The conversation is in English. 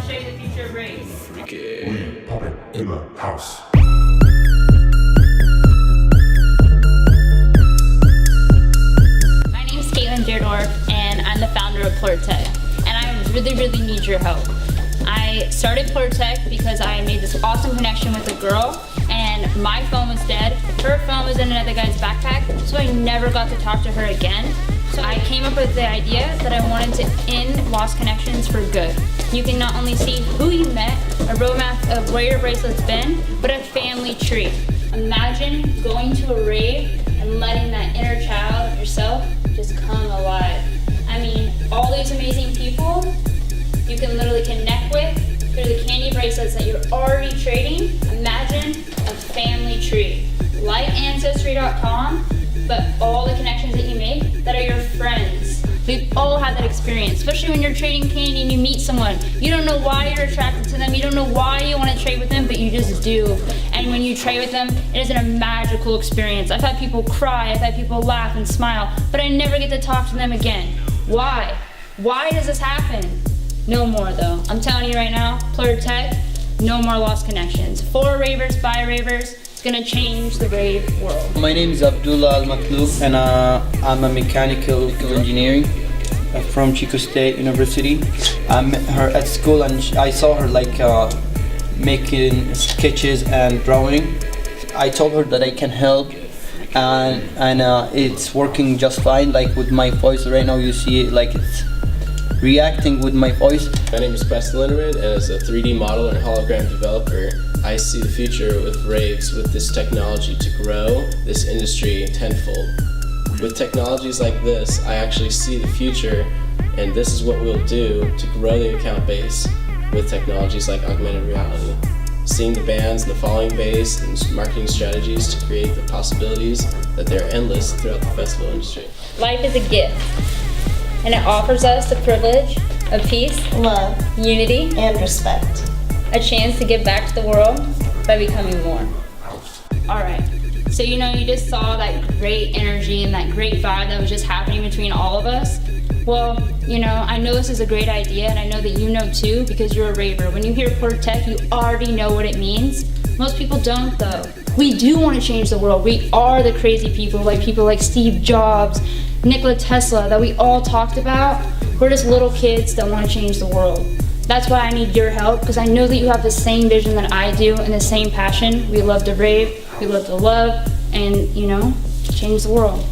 show you the future of raves. We pop it in the house. My name's Caitlin Deerdorf, and I'm the founder of PLUR Tech. And I really need your help. I started PLUR Tech because I made this awesome connection with a girl, and my phone was dead. Her phone was in another guy's backpack, so I never got to talk to her again. So I came up with the idea that I wanted to end lost connections for good. You can not only see who you met, a roadmap of where your bracelet's been, but a family tree. Imagine going to a rave and letting that inner child of yourself just come alive. I mean, all these amazing people you can literally connect with through the candy bracelets that you're already trading. Imagine a family tree, like Ancestry.com, but all the connections that you make that are your friends. We've all had that experience, especially when you're trading candy and you meet someone. You don't know why you're attracted to them, you don't know why you want to trade with them, but you just do. And when you trade with them, it is a magical experience. I've had people cry, I've had people laugh and smile, but I never get to talk to them again. Why? Why does this happen? No more though. I'm telling you right now, PLUR Tech, no more lost connections. For ravers, by ravers, it's gonna change the rave world. My name is Abdullah Al-Matloub, and I'm a mechanical engineering from Chico State University. I met her at school, and I saw her making sketches and drawing. I told her that I can help, and it's working just fine. Like with my voice right now, you see it, like it's reacting with my voice. My name is Preston Linderman, and as a 3D model and hologram developer, I see the future with raves, with this technology to grow this industry tenfold. With technologies like this, I actually see the future, and this is what we'll do to grow the account base with technologies like augmented reality. Seeing the bands and the following base and marketing strategies to create the possibilities that they're endless throughout the festival industry. Life is a gift, and it offers us the privilege of peace, love, unity, and respect. A chance to give back to the world by becoming more. All right, so you just saw that great energy and that great vibe that was just happening between all of us. Well, I know this is a great idea, and I know that you know too, because you're a raver. When you hear PLUR Tech, you already know what it means. Most people don't though. We do want to change the world. We are the crazy people like Steve Jobs, Nikola Tesla, that we all talked about. We're just little kids that want to change the world. That's why I need your help, because I know that you have the same vision that I do and the same passion. We love to rave, we love to love, and change the world.